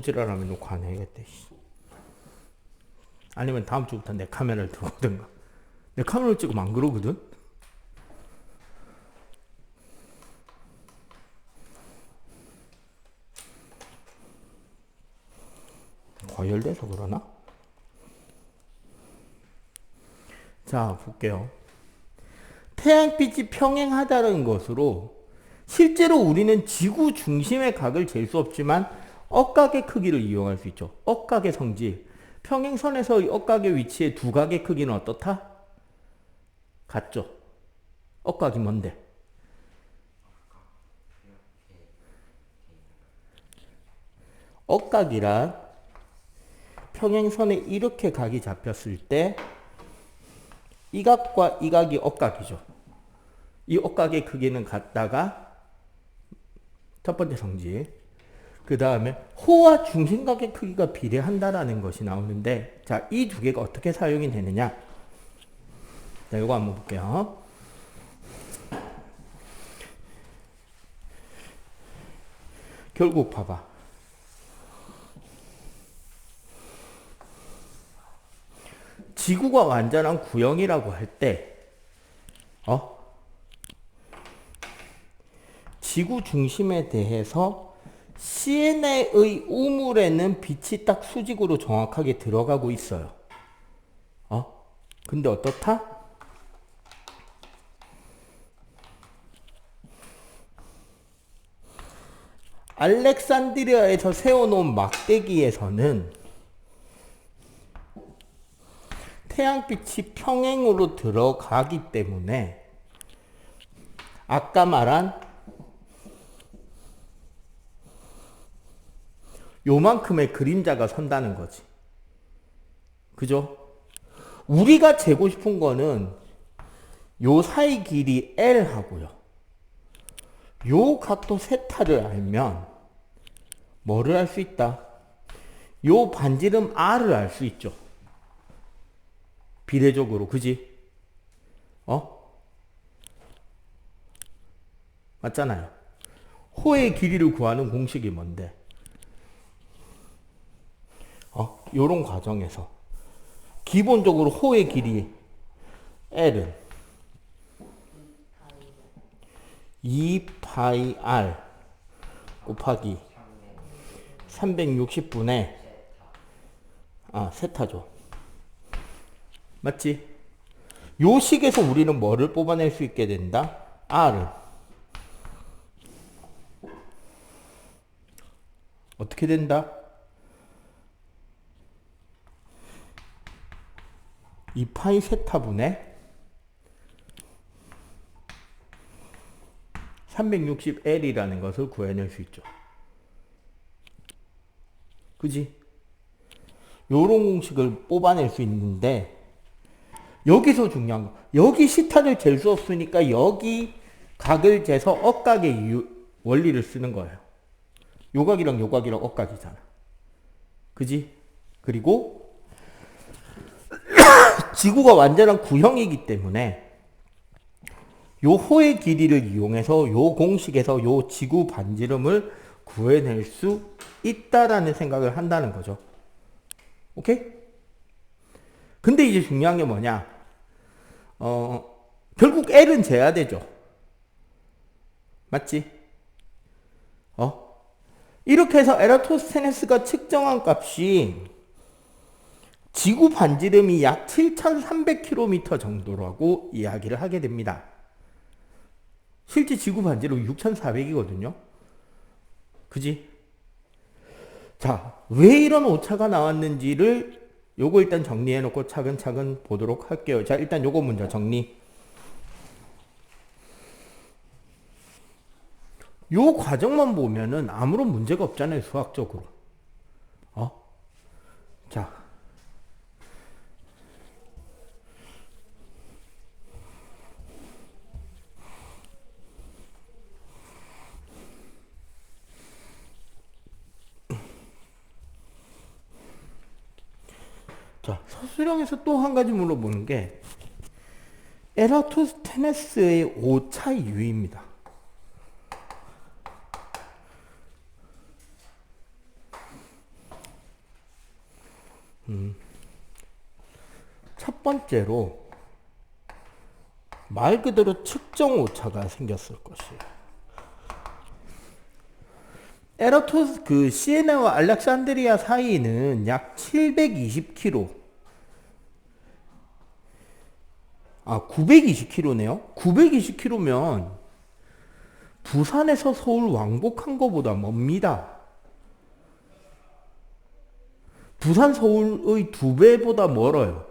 지랄하면 녹화 안 해야겠대. 아니면 다음 주부터 내 카메라를 들고 오든가. 내 카메라를 찍으면 안 그러거든? 과열돼서 그러나? 자, 볼게요. 태양빛이 평행하다는 것으로 실제로 우리는 지구 중심의 각을 잴 수 없지만 억각의 크기를 이용할 수 있죠. 억각의 성질. 평행선에서 억각의 위치의 두 각의 크기는 어떻다? 같죠. 억각이 뭔데? 억각이란 평행선에 이렇게 각이 잡혔을 때 이 각과 이 각이 억각이죠. 이 억각의 크기는 같다가 첫 번째 성질. 그 다음에 호와 중심각의 크기가 비례한다라는 것이 나오는데, 자, 이 두 개가 어떻게 사용이 되느냐? 자, 이거 한번 볼게요. 결국 봐봐. 지구가 완전한 구형이라고 할 때, 지구 중심에 대해서 CN의 우물에는 빛이 딱 수직으로 정확하게 들어가고 있어요. 근데 어떻다? 알렉산드리아에서 세워놓은 막대기에서는 태양빛이 평행으로 들어가기 때문에 아까 말한 요만큼의 그림자가 선다는 거지. 그죠? 우리가 재고 싶은 거는 요 사이 길이 L 하고요. 요 각도 세타를 알면 뭐를 알 수 있다? 요 반지름 R을 알 수 있죠. 비례적으로, 그지? 맞잖아요. 호의 길이를 구하는 공식이 뭔데? 요런 과정에서 기본적으로 호의 길이 L은 2πr 곱하기 360분의 세타죠. 맞지? 요 식에서 우리는 뭐를 뽑아낼 수 있게 된다? R을 어떻게 된다? 2파이 세타분의 360L이라는 것을 구해낼 수 있죠. 그지? 요런 공식을 뽑아낼 수 있는데, 여기서 중요한 거. 여기 시타를 잴 수 없으니까 여기 각을 재서 억각의 원리를 쓰는 거예요. 요 각이랑 요 각이랑 억각이잖아. 그지? 그리고 지구가 완전한 구형이기 때문에 요 호의 길이를 이용해서 요 공식에서 요 지구 반지름을 구해낼 수 있다라는 생각을 한다는 거죠. 오케이? 근데 이제 중요한 게 뭐냐? 결국 L은 재야 되죠. 맞지? 이렇게 해서 에라토스테네스가 측정한 값이 지구 반지름이 약 7,300km 정도라고 이야기를 하게 됩니다. 실제 지구 반지름 6,400이거든요. 그지? 자, 왜 이런 오차가 나왔는지를 요거 일단 정리해놓고 차근차근 보도록 할게요. 자, 일단 요거 먼저 정리. 요 과정만 보면은 아무런 문제가 없잖아요, 수학적으로. 자. 자, 서술형에서 또 한 가지 물어보는 게 에라토스테네스의 오차 이유입니다. 첫 번째로 말 그대로 측정 오차가 생겼을 것이에요. 에라토스 그 시에나와 알렉산드리아 사이는 약 720km. 920km네요. 920km면 부산에서 서울 왕복한 것보다 멉니다. 부산 서울의 2배보다 멀어요.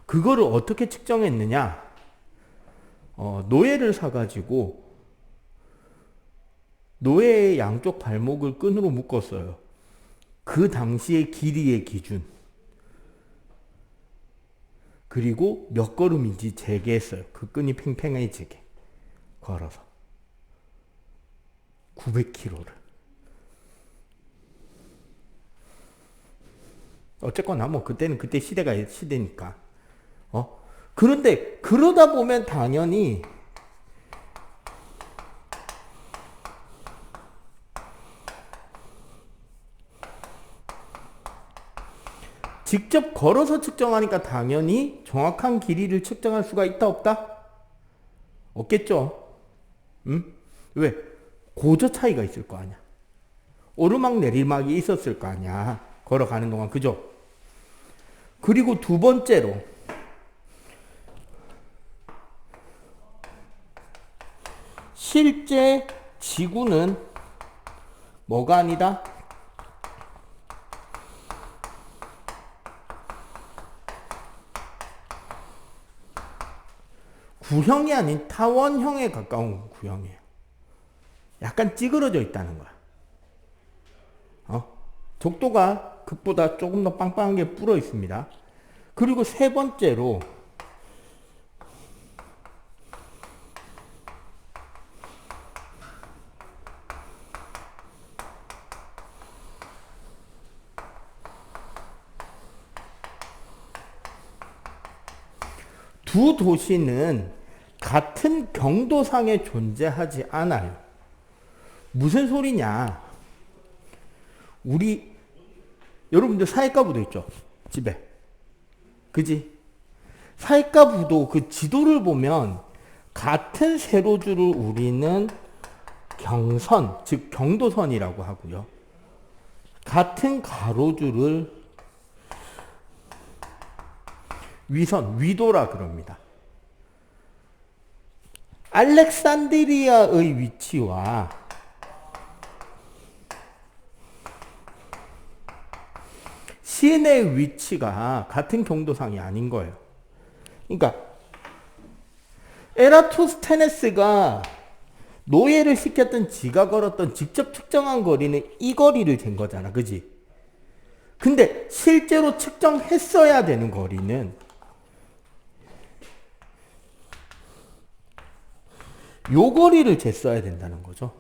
그거를 어떻게 측정했느냐? 노예를 사가지고 노예의 양쪽 발목을 끈으로 묶었어요. 그 당시의 길이의 기준. 그리고 몇 걸음인지 재개했어요. 그 끈이 팽팽해지게. 걸어서. 900km를. 어쨌거나 뭐 그때는 그때 시대가 시대니까. 그런데 그러다 보면 당연히 직접 걸어서 측정하니까 당연히 정확한 길이를 측정할 수가 있다 없다? 없겠죠. 왜? 고저 차이가 있을 거 아니야. 오르막 내리막이 있었을 거 아니야. 걸어가는 동안. 그죠? 그리고 두 번째로 실제 지구는 뭐가 아니다? 구형이 아닌 타원형에 가까운 구형이에요. 약간 찌그러져 있다는 거야. 적도가 극보다 조금 더 빵빵하게 불어 있습니다. 그리고 세 번째로 두 도시는 같은 경도상에 존재하지 않아요. 무슨 소리냐? 우리 여러분들 사회과부도 있죠? 집에. 그지? 사회과부도 그 지도를 보면 같은 세로줄을 우리는 경선, 즉 경도선이라고 하고요. 같은 가로줄을 위선, 위도라 그럽니다. 알렉산드리아의 위치와 시내의 위치가 같은 경도상이 아닌 거예요. 그러니까 에라토스테네스가 노예를 시켰던 지가 걸었던 직접 측정한 거리는 이 거리를 잰 거잖아. 그지? 근데 실제로 측정했어야 되는 거리는 요 거리를 쟀어야 된다는 거죠.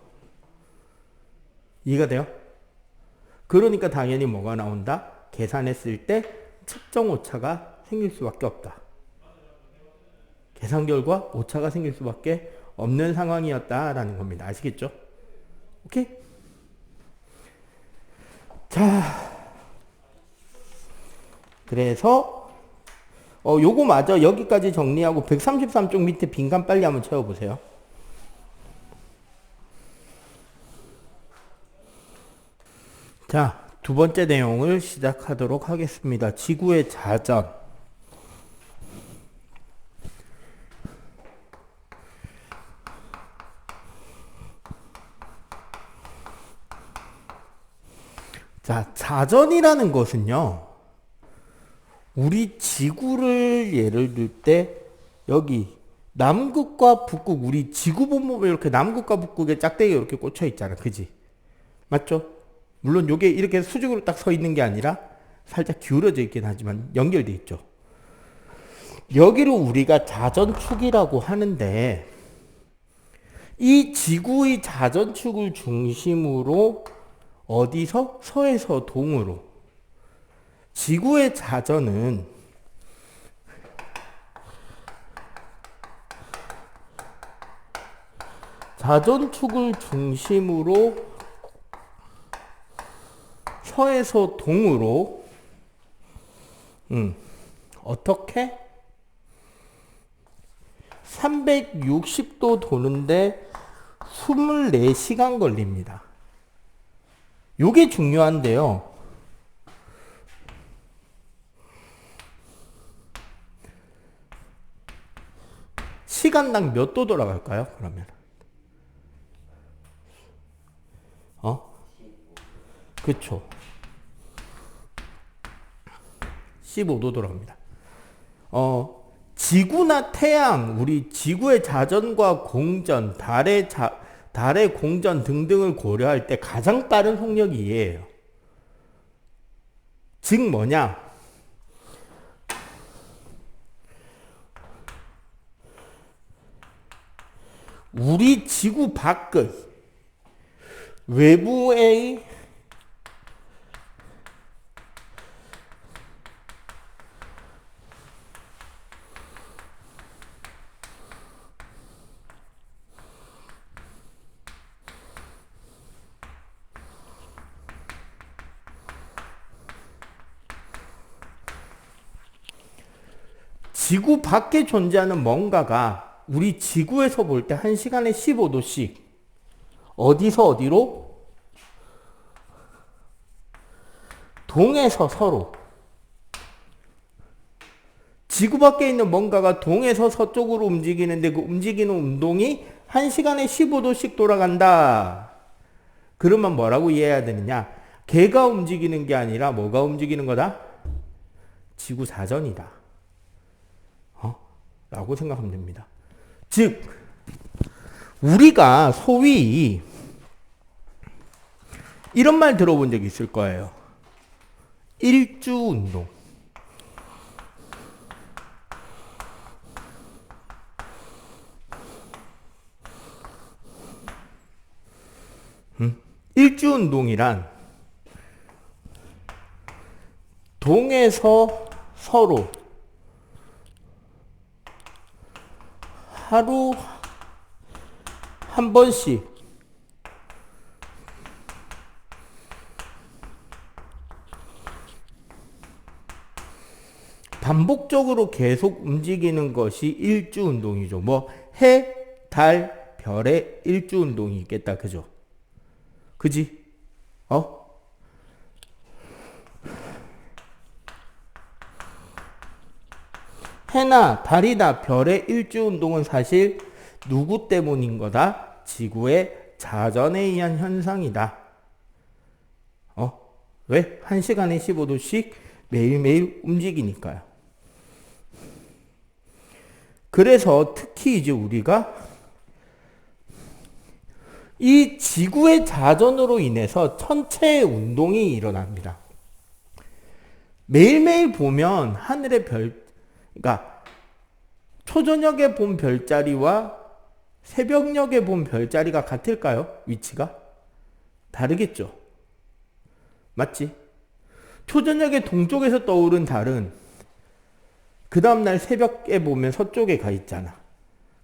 이해가 돼요? 그러니까 당연히 뭐가 나온다? 계산했을 때 측정 오차가 생길 수밖에 없다. 계산 결과 오차가 생길 수밖에 없는 상황이었다라는 겁니다. 아시겠죠? 오케이? 자, 그래서 요거 마저 여기까지 정리하고 133쪽 밑에 빈칸 빨리 한번 채워보세요. 자, 두 번째 내용을 시작하도록 하겠습니다. 지구의 자전. 자, 자전이라는 것은요, 우리 지구를 예를 들 때 여기 남극과 북극, 우리 지구 보면 이렇게 남극과 북극에 짝대기가 이렇게 꽂혀 있잖아. 그지? 맞죠? 물론 요게 이렇게 수직으로 딱 서 있는 게 아니라 살짝 기울어져 있긴 하지만 연결돼 있죠. 여기를 우리가 자전축이라고 하는데 이 지구의 자전축을 중심으로 어디서? 서에서 동으로. 지구의 자전은 자전축을 중심으로 서에서 동으로 어떻게? 360도 도는데 24시간 걸립니다. 요게 중요한데요. 시간당 몇 도 돌아갈까요? 그러면 그쵸. 15도 돌아갑니다. 지구나 태양, 우리 지구의 자전과 공전, 달의 공전 등등을 고려할 때 가장 빠른 속력이 이해예요. 즉 뭐냐? 우리 지구 밖의 외부의 지구 밖에 존재하는 뭔가가 우리 지구에서 볼 때 1시간에 15도씩 어디서 어디로? 동에서 서로. 지구 밖에 있는 뭔가가 동에서 서쪽으로 움직이는데 그 움직이는 운동이 1시간에 15도씩 돌아간다. 그러면 뭐라고 이해해야 되느냐? 걔가 움직이는 게 아니라 뭐가 움직이는 거다? 지구 자전이다. 라고 생각하면 됩니다. 즉, 우리가 소위 이런 말 들어본 적 있을 거예요. 일주운동. 일주운동이란 동에서 서로 하루 한 번씩 반복적으로 계속 움직이는 것이 일주운동이죠. 뭐 해, 달, 별의 일주운동이 있겠다. 그죠? 그지? 해나 달이나 별의 일주운동은 사실 누구 때문인 거다? 지구의 자전에 의한 현상이다. 왜? 1시간에 15도씩 매일매일 움직이니까요. 그래서 특히 이제 우리가 이 지구의 자전으로 인해서 천체의 운동이 일어납니다. 매일매일 보면 하늘의 그러니까 초저녁에 본 별자리와 새벽녘에 본 별자리가 같을까요? 위치가? 다르겠죠. 맞지? 초저녁에 동쪽에서 떠오른 달은 그 다음날 새벽에 보면 서쪽에 가 있잖아.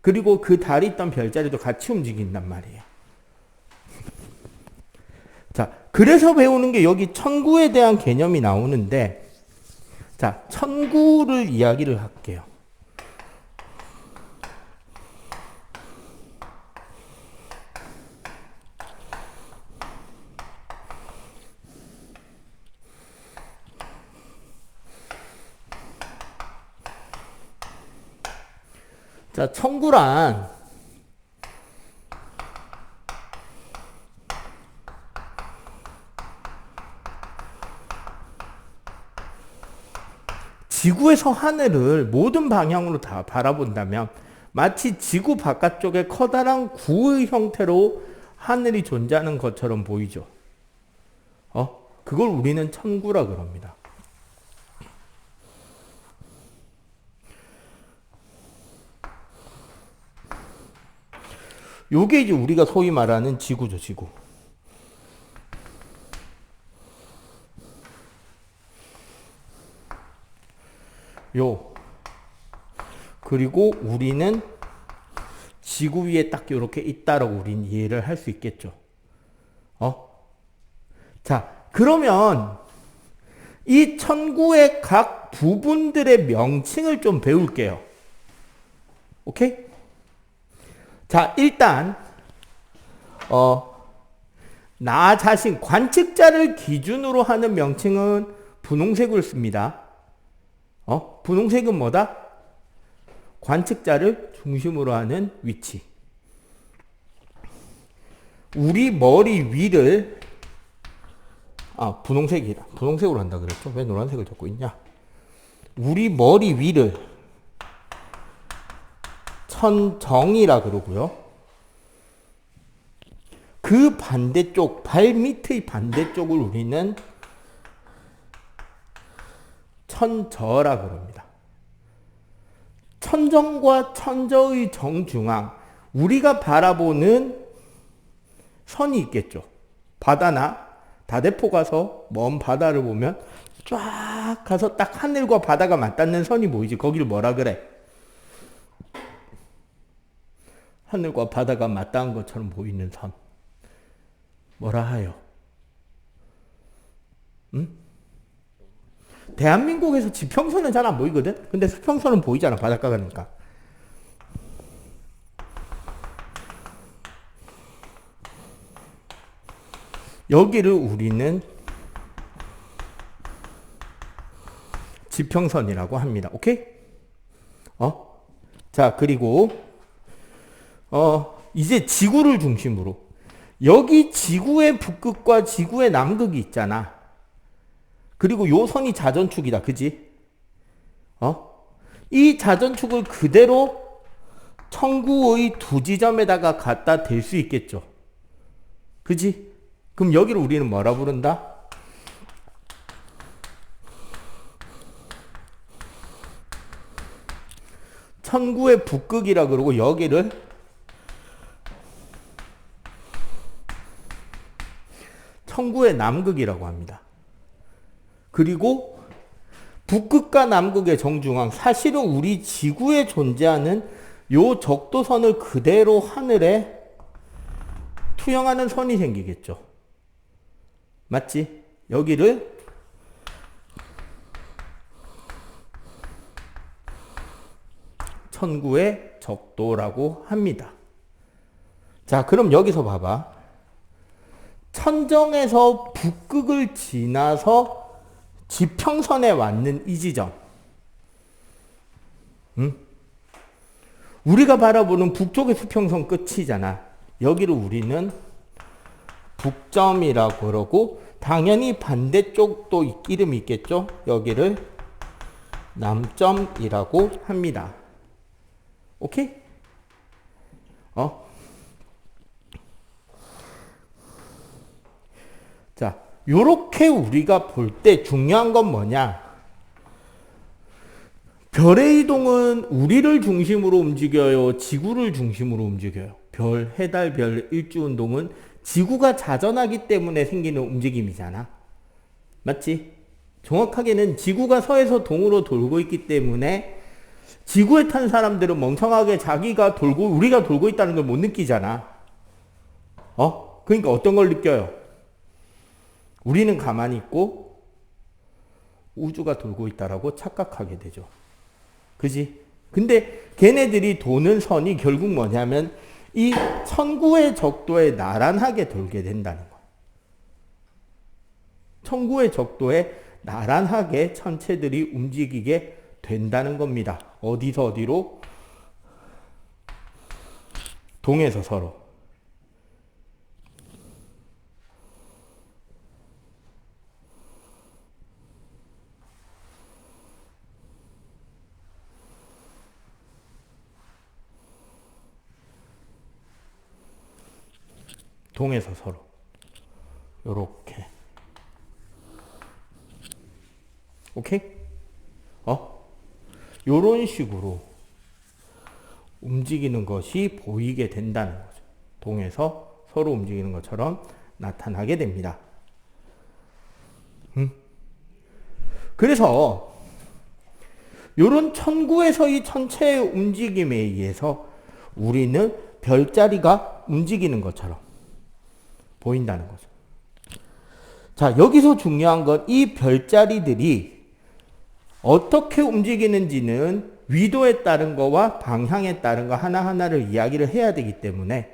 그리고 그 달이 있던 별자리도 같이 움직인단 말이에요. 자, 그래서 배우는 게 여기 천구에 대한 개념이 나오는데, 자, 천구를 이야기를 할게요. 자, 천구란 지구에서 하늘을 모든 방향으로 다 바라본다면 마치 지구 바깥쪽에 커다란 구의 형태로 하늘이 존재하는 것처럼 보이죠. 그걸 우리는 천구라 그럽니다. 요게 이제 우리가 소위 말하는 지구죠, 지구. 그리고 우리는 지구 위에 딱 이렇게 있다라고 우린 이해를 할 수 있겠죠. 자, 그러면 이 천구의 각 부분들의 명칭을 좀 배울게요. 오케이? 자, 일단 나 자신, 관측자를 기준으로 하는 명칭은 분홍색을 씁니다. 분홍색은 뭐다? 관측자를 중심으로 하는 위치. 우리 머리 위를 분홍색이라. 분홍색으로 한다 그랬죠? 왜 노란색을 적고 있냐? 우리 머리 위를 천정이라 그러고요. 그 반대쪽, 발 밑의 반대쪽을 우리는 천저라 그럽니다. 천정과 천저의 정중앙, 우리가 바라보는 선이 있겠죠. 바다나 다대포 가서 먼 바다를 보면 쫙 가서 딱 하늘과 바다가 맞닿는 선이 보이지. 거기를 뭐라 그래? 하늘과 바다가 맞닿은 것처럼 보이는 선. 뭐라 하여? 응? 대한민국에서 지평선은 잘 안 보이거든? 근데 수평선은 보이잖아, 바닷가 가니까. 여기를 우리는 지평선이라고 합니다. 오케이? 자, 그리고 이제 지구를 중심으로 여기 지구의 북극과 지구의 남극이 있잖아. 그리고 요 선이 자전축이다. 그지? 이 자전축을 그대로 청구의 두 지점에다가 갖다 댈 수 있겠죠. 그지? 그럼 여기를 우리는 뭐라 부른다? 천구의 북극이라 그러고 여기를 천구의 남극이라고 합니다. 그리고 북극과 남극의 정중앙, 사실은 우리 지구에 존재하는 요 적도선을 그대로 하늘에 투영하는 선이 생기겠죠. 맞지? 여기를 천구의 적도라고 합니다. 자, 그럼 여기서 봐봐. 천정에서 북극을 지나서 지평선에 왔는 이 지점. 우리가 바라보는 북쪽의 수평선 끝이잖아. 여기를 우리는 북점이라고 그러고, 당연히 반대쪽도 이름이 있겠죠. 여기를 남점이라고 합니다. 오케이? 자, 요렇게 우리가 볼 때 중요한 건 뭐냐? 별의 이동은 우리를 중심으로 움직여요? 지구를 중심으로 움직여요? 별, 해달, 별, 일주운동은 지구가 자전하기 때문에 생기는 움직임이잖아. 맞지? 정확하게는 지구가 서에서 동으로 돌고 있기 때문에 지구에 탄 사람들은 멍청하게 자기가 돌고 우리가 돌고 있다는 걸 못 느끼잖아. 그러니까 어떤 걸 느껴요? 우리는 가만히 있고 우주가 돌고 있다라고 착각하게 되죠. 그지? 근데 걔네들이 도는 선이 결국 뭐냐면 이 천구의 적도에 나란하게 돌게 된다는 거야. 천구의 적도에 나란하게 천체들이 움직이게 된다는 겁니다. 어디서 어디로? 동에서 서로. 동에서 서로. 요렇게. 오케이? 요런 식으로 움직이는 것이 보이게 된다는 거죠. 동에서 서로 움직이는 것처럼 나타나게 됩니다. 그래서 요런 천구에서의 천체의 움직임에 의해서 우리는 별자리가 움직이는 것처럼 보인다는 거죠. 자, 여기서 중요한 건 이 별자리들이 어떻게 움직이는지는 위도에 따른 거와 방향에 따른 거 하나하나를 이야기를 해야 되기 때문에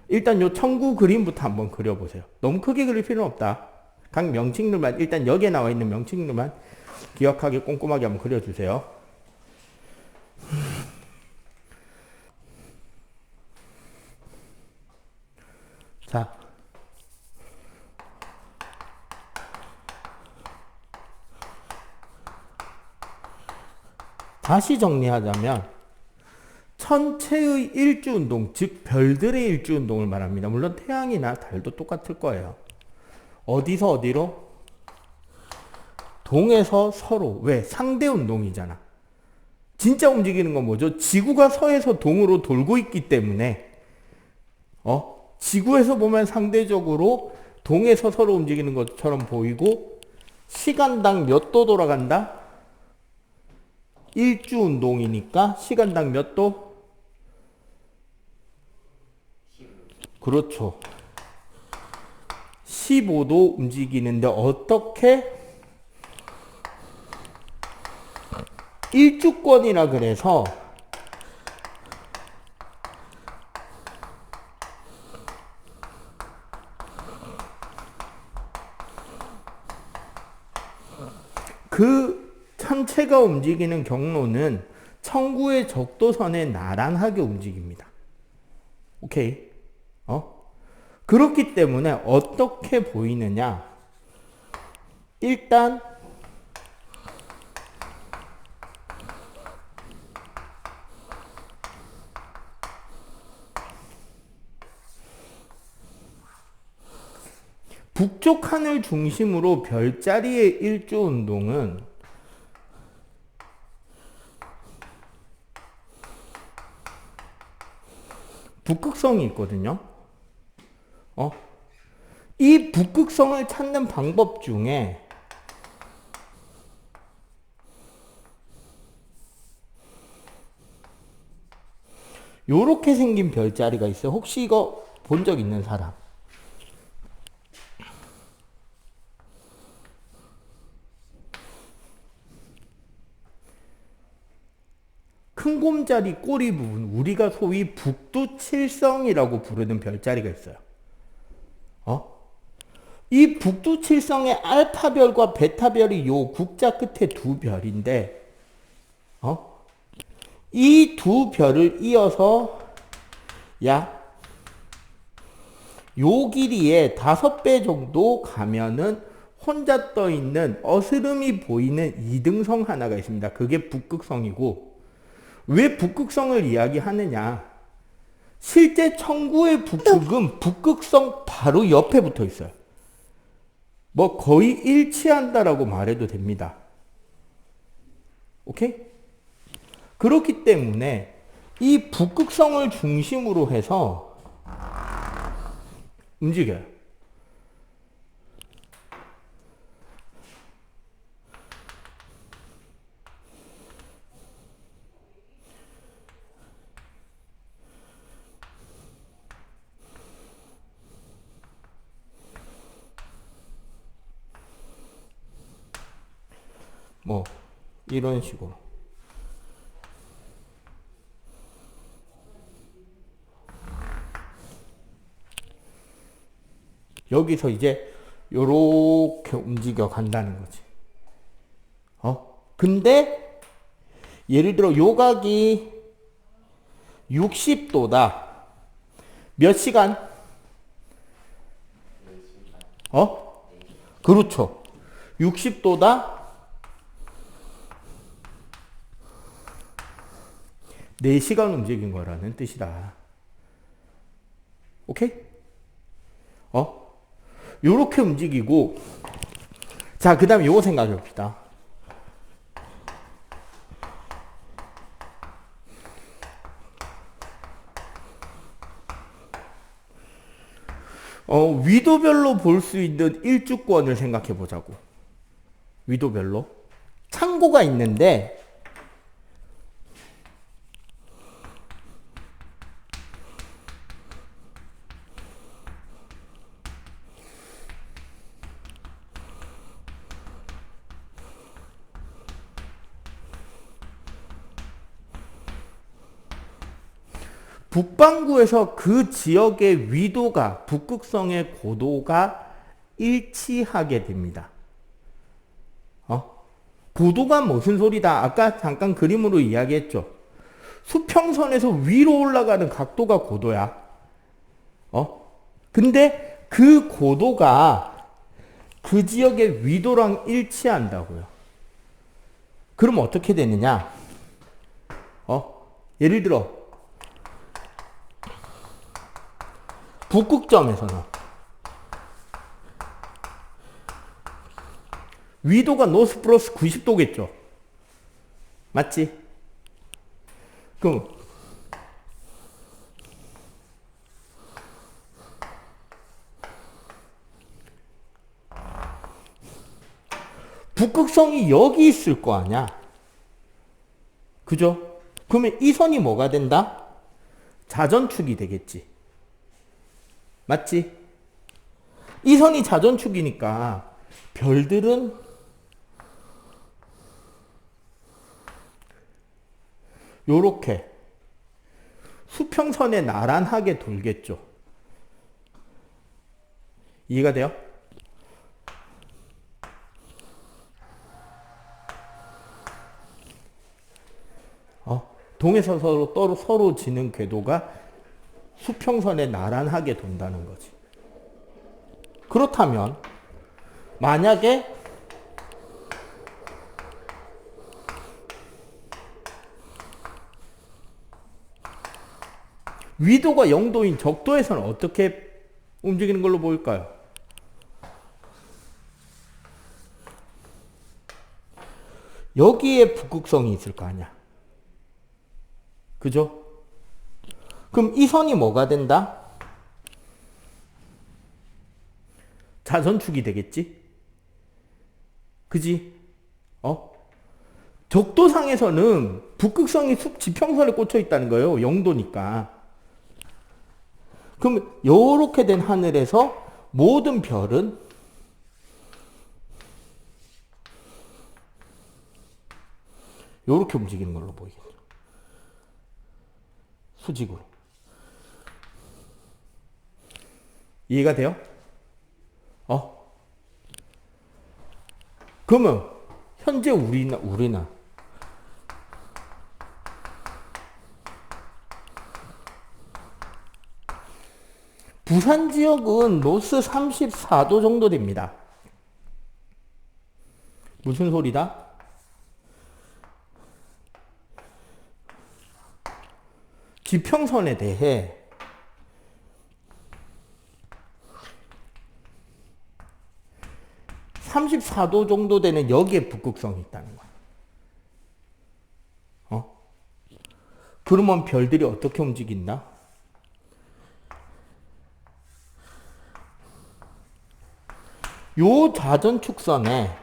일단 요 청구 그림부터 한번 그려보세요. 너무 크게 그릴 필요는 없다. 각 명칭들만 일단 여기에 나와 있는 명칭들만 기억하게 꼼꼼하게 한번 그려주세요. 자, 다시 정리하자면 천체의 일주운동, 즉 별들의 일주운동을 말합니다. 물론 태양이나 달도 똑같을 거예요. 어디서 어디로? 동에서 서로. 왜? 상대운동이잖아. 진짜 움직이는 건 뭐죠? 지구가 서에서 동으로 돌고 있기 때문에 지구에서 보면 상대적으로 동에서 서로 움직이는 것처럼 보이고 시간당 몇 도 돌아간다? 일주운동이니까 시간당 몇 도? 그렇죠. 15도 움직이는데 어떻게? 일주권이라 그래서 그 천체가 움직이는 경로는 청구의 적도선에 나란하게 움직입니다. 오케이? 그렇기 때문에 어떻게 보이느냐? 일단 북쪽 하늘 중심으로 별자리의 일주운동은 북극성이 있거든요. 이 북극성을 찾는 방법 중에 요렇게 생긴 별자리가 있어요. 혹시 이거 본 적 있는 사람? 큰 곰자리 꼬리 부분, 우리가 소위 북두칠성이라고 부르는 별자리가 있어요. 이 북두칠성의 알파별과 베타별이 요 국자 끝에 두 별인데, 이 두 별을 이어서 약 요 길이의 5배 정도 가면은 혼자 떠 있는 어스름이 보이는 이등성 하나가 있습니다. 그게 북극성이고, 왜 북극성을 이야기하느냐? 실제 청구의 북극은 북극성 바로 옆에 붙어 있어요. 뭐 거의 일치한다라고 말해도 됩니다. 오케이? 그렇기 때문에 이 북극성을 중심으로 해서 움직여요. 뭐 이런 식으로. 여기서 이제 요렇게 움직여 간다는 거지. 근데 예를 들어 요각이 60도다. 몇 시간? 그렇죠. 60도다. 4시간 움직인 거라는 뜻이다. 오케이? 요렇게 움직이고, 자, 그 다음에 요거 생각해 봅시다. 위도별로 볼 수 있는 일주권을 생각해 보자고. 위도별로. 창고가 있는데, 북반구에서 그 지역의 위도가 북극성의 고도가 일치하게 됩니다. 고도가 무슨 소리다? 아까 잠깐 그림으로 이야기했죠. 수평선에서 위로 올라가는 각도가 고도야. 근데 그 고도가 그 지역의 위도랑 일치한다고요. 그럼 어떻게 되느냐? 예를 들어 북극점에서는 위도가 노스 플러스 90도겠죠. 맞지? 그럼 북극성이 여기 있을 거 아니야. 그죠? 그러면 이 선이 뭐가 된다? 자전축이 되겠지. 맞지? 이 선이 자전축이니까 별들은 요렇게 수평선에 나란하게 돌겠죠. 이해가 돼요? 동에서 서로 지는 궤도가 수평선에 나란하게 돈다는 거지. 그렇다면 만약에 위도가 0도인 적도에서는 어떻게 움직이는 걸로 보일까요? 여기에 북극성이 있을 거 아니야. 그죠? 그럼 이 선이 뭐가 된다? 자전축이 되겠지? 그지? 적도상에서는 북극성이 지평선에 꽂혀 있다는 거예요. 0도니까. 그럼 요렇게 된 하늘에서 모든 별은 요렇게 움직이는 걸로 보이겠죠. 수직으로. 이해가 돼요? 그러면 현재 우리나 부산 지역은 노스 34도 정도 됩니다. 무슨 소리다? 지평선에 대해 (34도) 정도 되는 여기에 북극성이 있다는 거야. 그러면 별들이 어떻게 움직인다? 요 자전축선에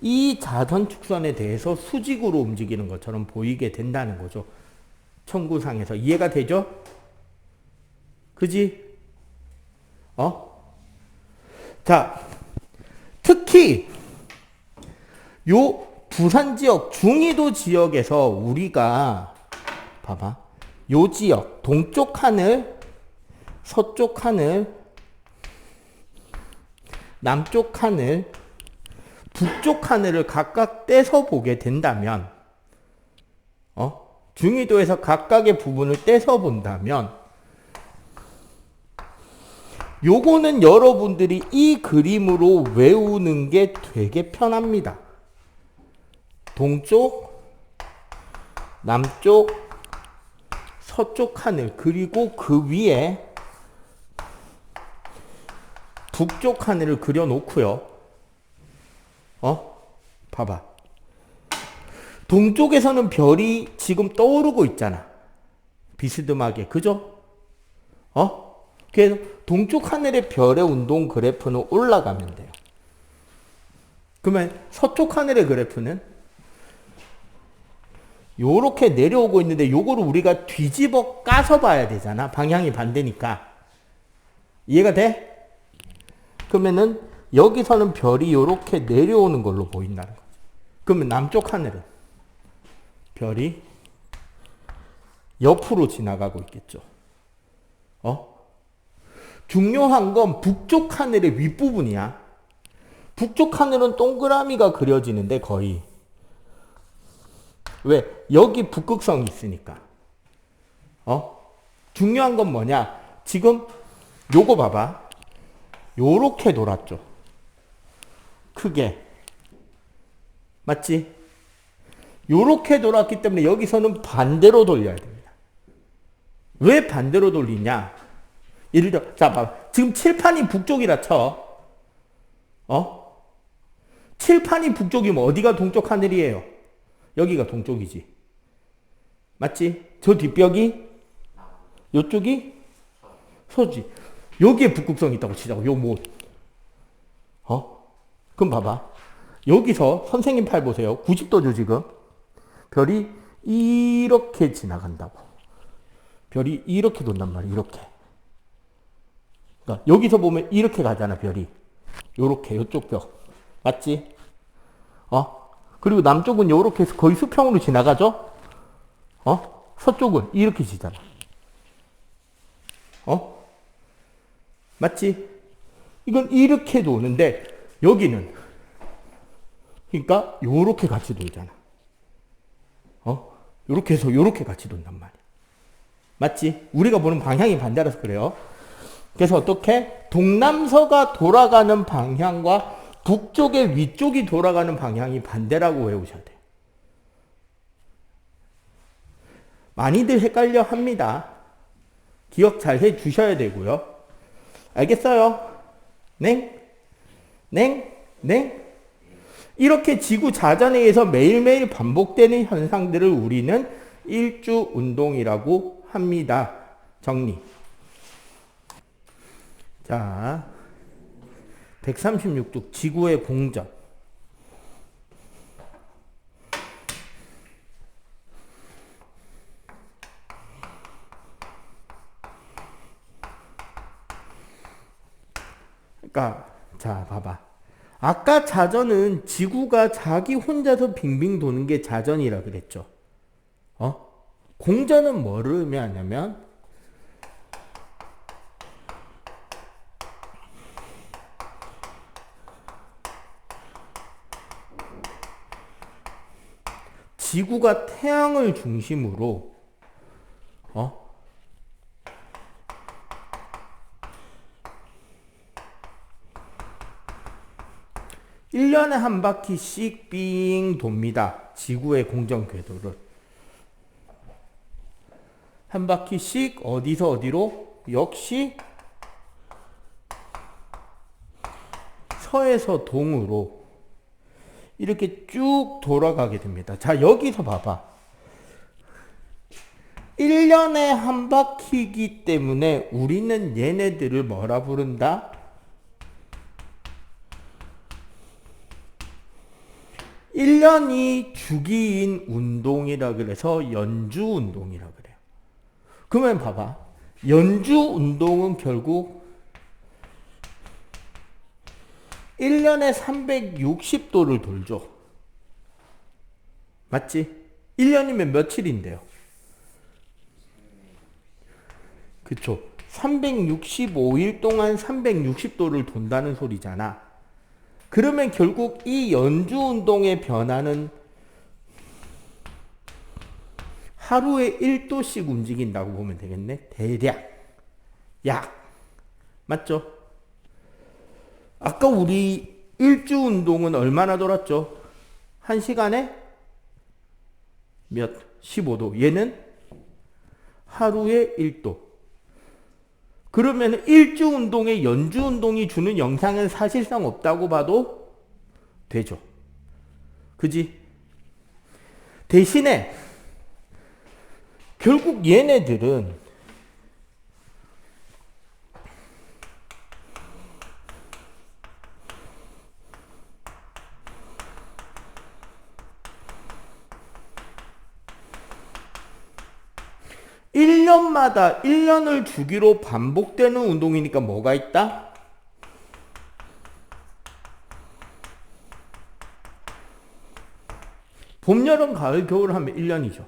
이 자전축선에 대해서 수직으로 움직이는 것처럼 보이게 된다는 거죠. 천구상에서. 이해가 되죠? 그지? 자, 특히 요 부산 지역, 중위도 지역에서 우리가 봐봐. 요 지역, 동쪽 하늘, 서쪽 하늘, 남쪽 하늘, 북쪽 하늘을 각각 떼서 보게 된다면, 중위도에서 각각의 부분을 떼서 본다면, 요거는 여러분들이 이 그림으로 외우는 게 되게 편합니다. 동쪽, 남쪽, 서쪽 하늘, 그리고 그 위에 북쪽 하늘을 그려놓고요. 봐봐. 동쪽에서는 별이 지금 떠오르고 있잖아. 비스듬하게. 그죠? 그래서 동쪽 하늘의 별의 운동 그래프는 올라가면 돼요. 그러면 서쪽 하늘의 그래프는 요렇게 내려오고 있는데 요거를 우리가 뒤집어 까서 봐야 되잖아. 방향이 반대니까. 이해가 돼? 그러면은 여기서는 별이 요렇게 내려오는 걸로 보인다는 거지. 그러면 남쪽 하늘은 별이 옆으로 지나가고 있겠죠. 중요한 건 북쪽 하늘의 윗부분이야. 북쪽 하늘은 동그라미가 그려지는데 거의. 왜? 여기 북극성이 있으니까. 중요한 건 뭐냐? 지금 요거 봐봐. 요렇게 돌았죠. 크게. 맞지? 요렇게 돌았기 때문에 여기서는 반대로 돌려야 됩니다. 왜 반대로 돌리냐? 예를 들어, 자, 봐봐. 지금 칠판이 북쪽이라 쳐. 칠판이 북쪽이면 어디가 동쪽 하늘이에요? 여기가 동쪽이지. 맞지? 저 뒷벽이? 요쪽이? 서지. 여기에 북극성이 있다고 치자고, 요 못. 그럼 봐봐. 여기서 선생님 팔 보세요. 90도죠, 지금. 별이 이렇게 지나간다고. 별이 이렇게 돈단 말이야, 이렇게. 그러니까 여기서 보면 이렇게 가잖아, 별이. 요렇게, 요쪽 벽. 맞지? 그리고 남쪽은 요렇게 해서 거의 수평으로 지나가죠? 서쪽은 이렇게 지잖아. 맞지? 이건 이렇게 도는데, 여기는, 그러니까, 요렇게 같이 돌잖아. 요렇게 해서 요렇게 같이 돈단 말이야. 맞지? 우리가 보는 방향이 반대라서 그래요. 그래서 어떻게? 동남서가 돌아가는 방향과 북쪽의 위쪽이 돌아가는 방향이 반대라고 외우셔야 돼요. 많이들 헷갈려 합니다. 기억 잘 해 주셔야 되고요. 알겠어요? 네? 네? 네? 이렇게 지구 자전에서 매일매일 반복되는 현상들을 우리는 일주 운동이라고 합니다. 정리. 자, 136쪽 지구의 공전. 그러니까 자, 봐봐. 아까 자전은 지구가 자기 혼자서 빙빙 도는 게 자전이라 그랬죠. 공전은 뭐를 의미하냐면 지구가 태양을 중심으로 1년에 한 바퀴씩 삥 돕니다. 지구의 공전 궤도를. 한 바퀴씩 어디서 어디로? 역시 서에서 동으로 이렇게 쭉 돌아가게 됩니다. 자, 여기서 봐봐. 1년에 한 바퀴이기 때문에 우리는 얘네들을 뭐라 부른다? 1년이 주기인 운동이라 그래서 연주 운동이라 그래요. 그러면 봐봐. 연주 운동은 결국 1년에 360도를 돌죠. 맞지? 1년이면 며칠인데요? 그쵸. 365일 동안 360도를 돈다는 소리잖아. 그러면 결국 이 연주 운동의 변화는 하루에 1도씩 움직인다고 보면 되겠네. 대략. 약. 맞죠? 아까 우리 일주 운동은 얼마나 돌았죠? 1시간에 몇? 15도. 얘는 하루에 1도. 그러면 일주 운동에 연주 운동이 주는 영향은 사실상 없다고 봐도 되죠. 그지? 대신에 결국 얘네들은 1년마다 1년을 주기로 반복되는 운동이니까 뭐가 있다? 봄, 여름, 가을, 겨울 하면 1년이죠.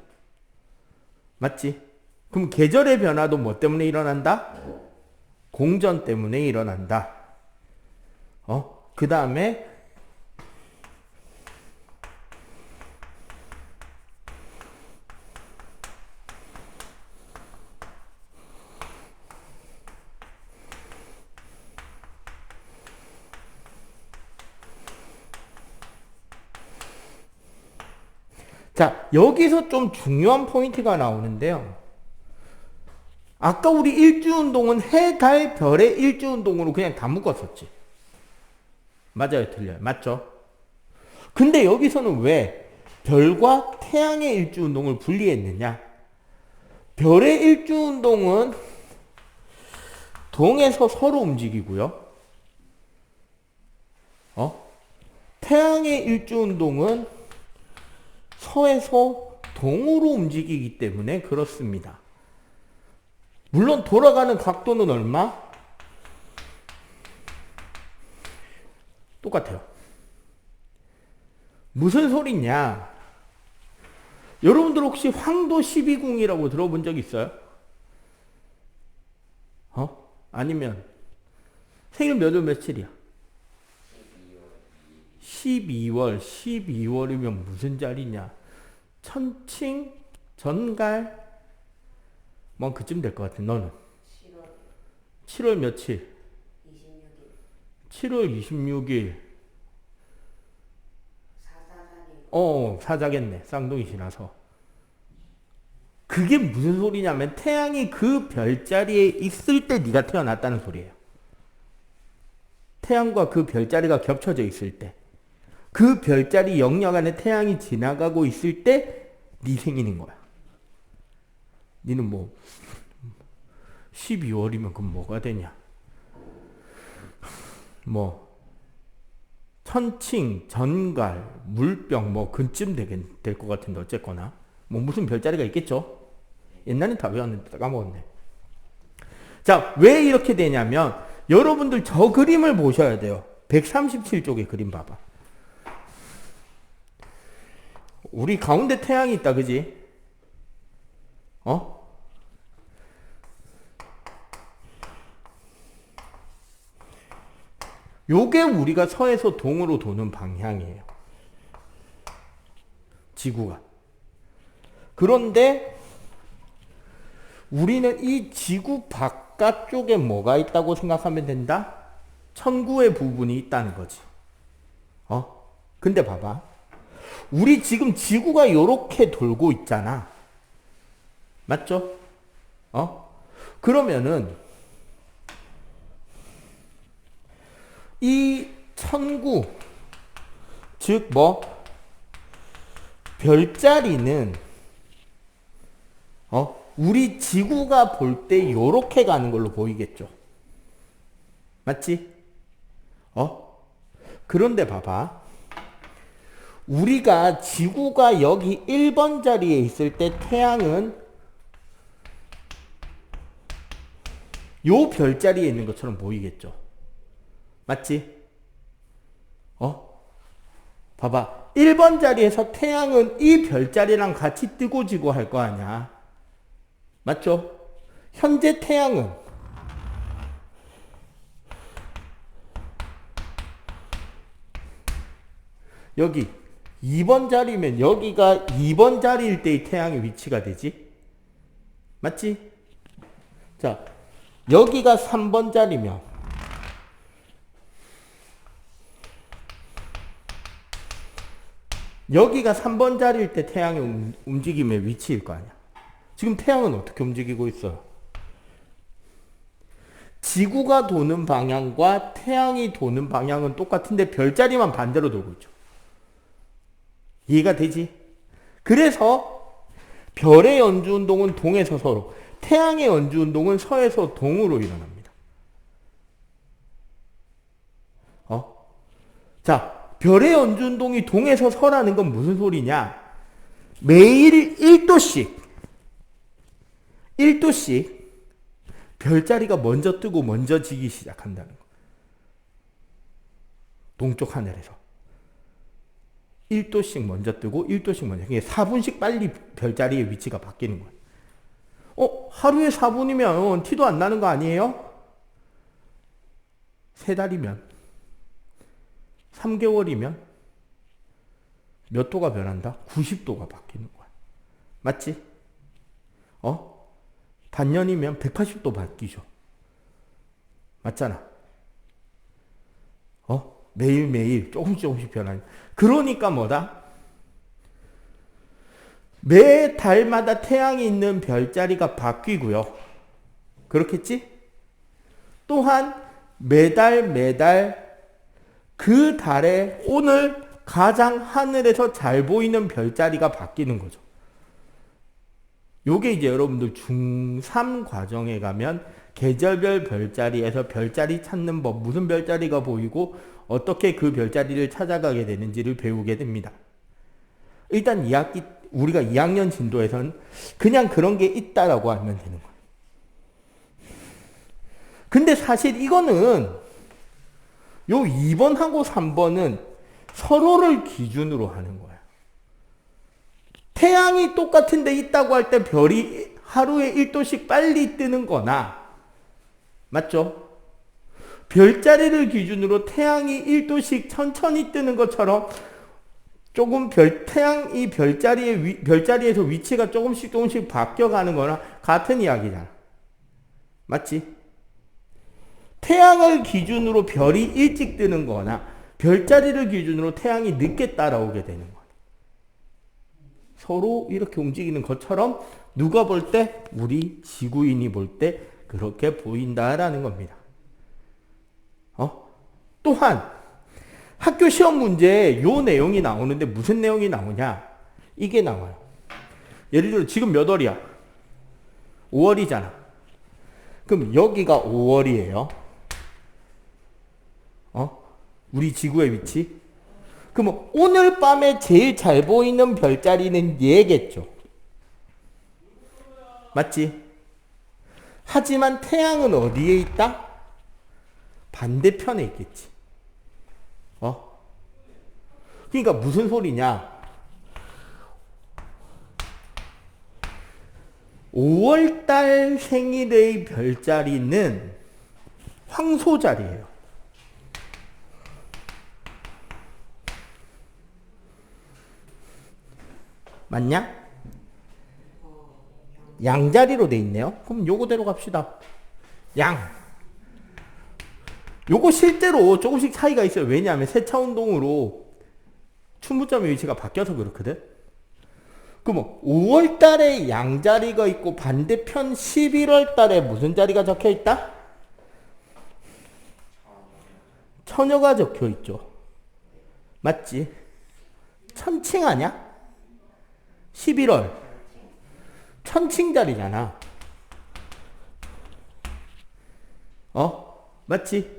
맞지? 그럼 계절의 변화도 뭐 때문에 일어난다? 공전 때문에 일어난다. 그 다음에 자, 여기서 좀 중요한 포인트가 나오는데요. 아까 우리 일주운동은 해, 달, 별의 일주운동으로 그냥 다 묶었었지. 맞아요, 틀려요? 맞죠? 근데 여기서는 왜 별과 태양의 일주운동을 분리했느냐? 별의 일주운동은 동에서 서로 움직이고요. 태양의 일주운동은 서에서 동으로 움직이기 때문에 그렇습니다. 물론 돌아가는 각도는 얼마? 똑같아요. 무슨 소리냐? 여러분들 혹시 황도 12궁이라고 들어본 적 있어요? 아니면 생일 몇 월 며칠이야? 12월이면 무슨 자리냐? 천칭, 전갈, 뭐 그쯤 될 것 같아. 너는? 7월 며칠? 7월 26일. 사자겠네. 쌍둥이 지나서. 그게 무슨 소리냐면 태양이 그 별자리에 있을 때 네가 태어났다는 소리예요. 태양과 그 별자리가 겹쳐져 있을 때. 그 별자리 영역 안에 태양이 지나가고 있을 때 네 생일인 거야. 니는 뭐 12월이면 그럼 뭐가 되냐? 뭐 천칭, 전갈, 물병 뭐 그쯤 될 것 같은데 어쨌거나 뭐 무슨 별자리가 있겠죠? 옛날엔 다 외웠는데 까먹었네. 자, 왜 이렇게 되냐면 여러분들 저 그림을 보셔야 돼요. 137쪽의 그림 봐봐. 우리 가운데 태양이 있다, 그지? 요게 우리가 서에서 동으로 도는 방향이에요. 지구가. 그런데 우리는 이 지구 바깥쪽에 뭐가 있다고 생각하면 된다? 천구의 부분이 있다는 거지. 근데 봐봐. 우리 지금 지구가 요렇게 돌고 있잖아. 맞죠? 그러면은 이 천구, 즉 뭐 별자리는 우리 지구가 볼 때 요렇게 가는 걸로 보이겠죠. 맞지? 그런데 봐봐. 우리가 지구가 여기 1번 자리에 있을 때 태양은 요 별자리에 있는 것처럼 보이겠죠. 맞지? 봐봐. 1번 자리에서 태양은 이 별자리랑 같이 뜨고 지고 할 거 아니야. 맞죠? 현재 태양은 여기 2번 자리면 여기가 2번 자리일 때의 태양의 위치가 되지? 맞지? 자, 여기가 3번 자리면 여기가 3번 자리일 때 태양의 움직임의 위치일 거 아니야. 지금 태양은 어떻게 움직이고 있어? 지구가 도는 방향과 태양이 도는 방향은 똑같은데 별자리만 반대로 돌고 있죠. 이해가 되지? 그래서 별의 연주운동은 동에서 서로, 태양의 연주운동은 서에서 동으로 일어납니다. 자, 별의 연주운동이 동에서 서라는 건 무슨 소리냐? 매일 1도씩 별자리가 먼저 뜨고 먼저 지기 시작한다는 거. 동쪽 하늘에서. 1도씩 먼저 뜨고 1도씩 먼저. 이게 4분씩 빨리 별자리의 위치가 바뀌는 거예요. 하루에 4분이면 티도 안 나는 거 아니에요? 3달이면 3개월이면 몇 도가 변한다? 90도가 바뀌는 거야. 맞지? 반년이면 180도 바뀌죠. 맞잖아. 매일매일 조금씩 변하니. 그러니까 뭐다? 매 달마다 태양이 있는 별자리가 바뀌고요. 그렇겠지? 또한 매달 그 달에 오늘 가장 하늘에서 잘 보이는 별자리가 바뀌는 거죠. 요게 이제 여러분들 중3 과정에 가면 계절별 별자리에서 별자리 찾는 법, 무슨 별자리가 보이고 어떻게 그 별자리를 찾아가게 되는지를 배우게 됩니다. 일단 우리가 2학년 진도에서는 그냥 그런 게 있다라고 알면 되는 거예요. 근데 사실 이거는 요 2번하고 3번은 서로를 기준으로 하는 거야. 태양이 똑같은 데 있다고 할 때 별이 하루에 1도씩 빨리 뜨는 거나, 맞죠? 별자리를 기준으로 태양이 1도씩 천천히 뜨는 것처럼 조금 태양이 별자리에서 위치가 조금씩 바뀌어가는 거나 같은 이야기잖아. 맞지? 태양을 기준으로 별이 일찍 뜨는 거나 별자리를 기준으로 태양이 늦게 따라오게 되는 거야. 서로 이렇게 움직이는 것처럼 누가 볼 때? 우리 지구인이 볼 때 그렇게 보인다라는 겁니다. 또한 학교 시험 문제에 요 내용이 나오는데 무슨 내용이 나오냐? 이게 나와요. 예를 들어 지금 몇 월이야? 5월이잖아. 그럼 여기가 5월이에요. 우리 지구의 위치? 그럼 오늘 밤에 제일 잘 보이는 별자리는 얘겠죠. 맞지? 하지만 태양은 어디에 있다? 반대편에 있겠지. 그러니까 무슨 소리냐? 5월달 생일의 별자리는 황소자리예요. 맞냐? 양자리로 돼 있네요. 그럼 요거대로 갑시다. 요거 실제로 조금씩 차이가 있어요. 왜냐하면 세차 운동으로 춘부점의 위치가 바뀌어서 그렇거든. 그럼 5월 달에 양자리가 있고 반대편 11월 달에 무슨 자리가 적혀 있다? 처녀가 적혀 있죠. 맞지? 천칭 아니야? 11월 천칭 자리잖아. 맞지?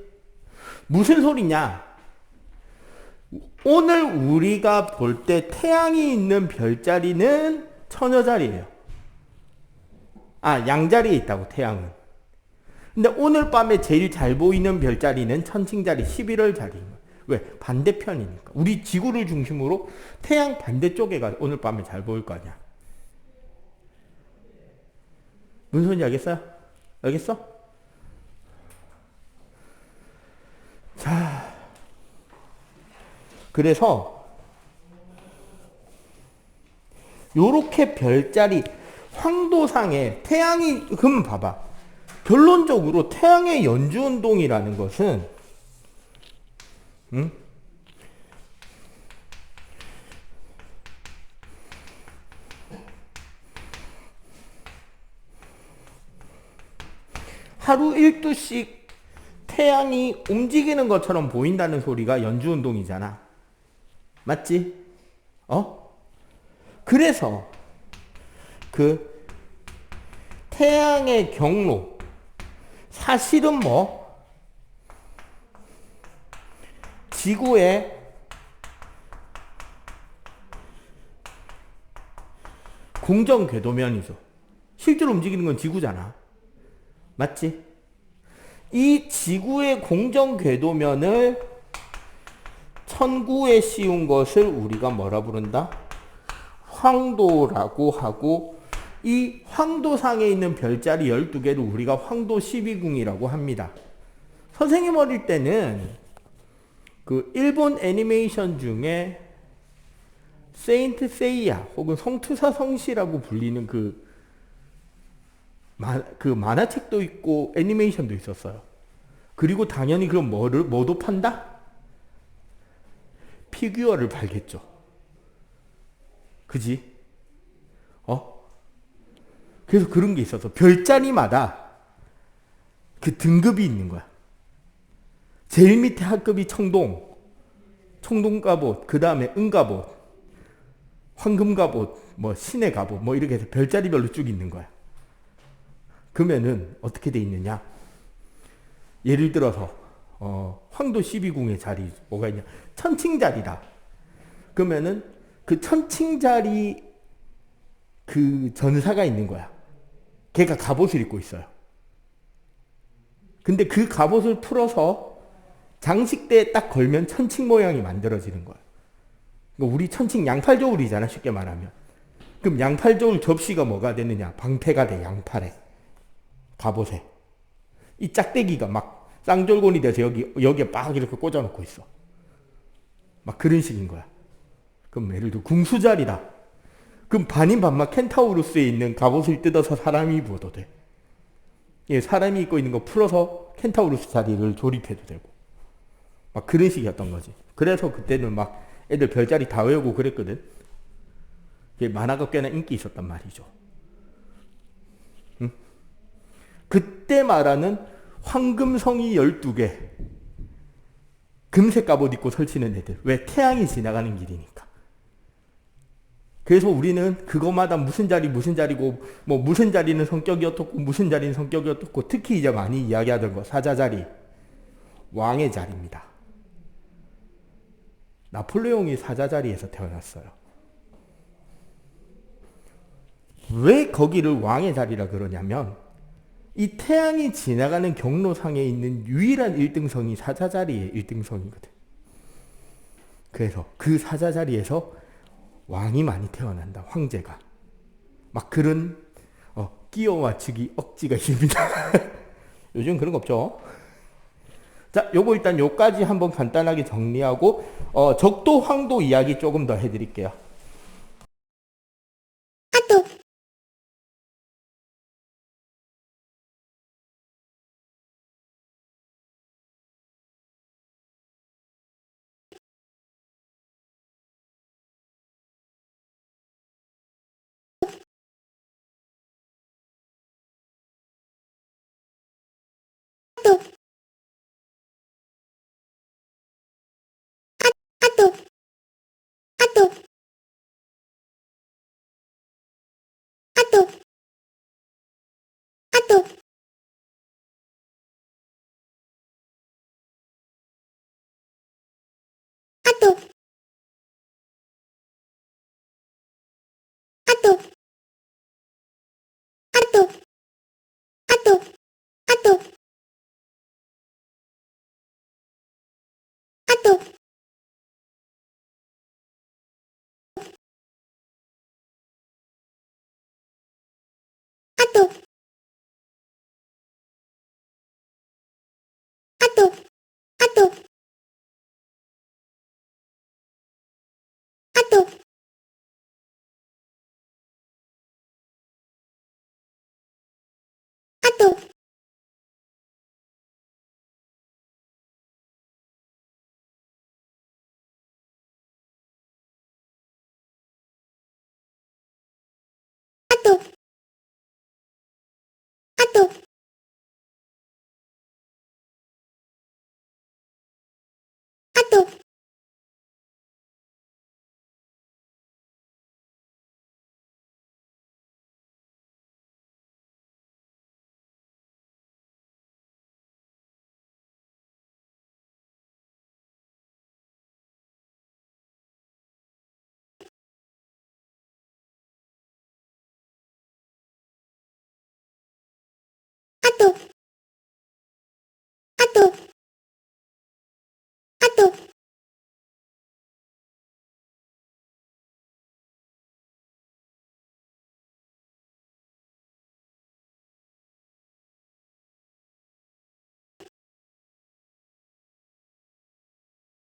무슨 소리냐? 오늘 우리가 볼 때 태양이 있는 별자리는 처녀 자리예요. 양자리에 있다고, 태양은. 근데 오늘 밤에 제일 잘 보이는 별자리는 천칭 자리, 11월 자리인 거예요. 왜? 반대편이니까. 우리 지구를 중심으로 태양 반대쪽에가 오늘 밤에 잘 보일 거 아니야. 무슨 소리인지 알겠어요? 알겠어? 자, 그래서 요렇게 별자리 황도상에 태양이, 그럼 봐봐. 결론적으로 태양의 연주운동이라는 것은 하루 1도씩 태양이 움직이는 것처럼 보인다는 소리가 연주운동이잖아. 맞지? 그래서 그 태양의 경로, 사실은 지구의 공정 궤도면이죠. 실제로 움직이는 건 지구잖아. 맞지? 이 지구의 공정 궤도면을 천구에 씌운 것을 우리가 뭐라 부른다? 황도라고 하고, 이 황도상에 있는 별자리 12개를 우리가 황도 12궁이라고 합니다. 선생님 어릴 때는 그 일본 애니메이션 중에 세인트 세이야 혹은 성투사 성시라고 불리는 그 만화책도 있고 애니메이션도 있었어요. 그리고 당연히 그럼 뭐도 판다? 피규어를 팔겠죠. 그지? 그래서 그런 게 있어서 별자리마다 그 등급이 있는 거야. 제일 밑에 하급이 청동갑옷, 그 다음에 은갑옷, 황금갑옷, 뭐 신의 갑옷, 뭐 이렇게 해서 별자리별로 쭉 있는 거야. 그러면은 어떻게 돼 있느냐? 예를 들어서 황도 12궁의 자리 뭐가 있냐? 천칭자리다. 그러면은 그 천칭자리 그 전사가 있는 거야. 걔가 갑옷을 입고 있어요. 근데 그 갑옷을 풀어서 장식대에 딱 걸면 천칭 모양이 만들어지는 거야. 그러니까 우리 천칭 양팔저울이잖아, 쉽게 말하면. 그럼 양팔저울 접시가 뭐가 되느냐? 방패가 돼, 양팔에. 갑옷에. 이 짝대기가 막 쌍절곤이 돼서 여기에 빡 이렇게 꽂아놓고 있어. 막 그런 식인 거야. 그럼 예를 들어 궁수자리다. 그럼 반인 반막 켄타우루스에 있는 갑옷을 뜯어서 사람이 입어도 돼. 예, 사람이 입고 있는 거 풀어서 켄타우루스 자리를 조립해도 되고. 막 그런 식이었던 거지. 그래서 그때는 막 애들 별자리 다 외우고 그랬거든. 만화가 꽤나 인기 있었단 말이죠. 응? 그때 말하는 황금성이 12개. 금색 갑옷 입고 설치는 애들. 왜? 태양이 지나가는 길이니까. 그래서 우리는 그거마다 무슨 자리고 뭐 무슨 자리는 성격이 어떻고 무슨 자리는 성격이 어떻고 특히 이제 많이 이야기하던 거 사자자리. 왕의 자리입니다. 나폴레옹이 사자자리에서 태어났어요. 왜 거기를 왕의 자리라 그러냐면 이 태양이 지나가는 경로상에 있는 유일한 1등성이 사자자리의 1등성이거든. 그래서 그 사자자리에서 왕이 많이 태어난다. 황제가. 막 그런 끼워 맞추기 억지가 있습니다. 요즘 그런 거 없죠. 자, 요거 일단 요까지 한번 간단하게 정리하고 적도 황도 이야기 조금 더 해드릴게요.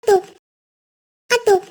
아또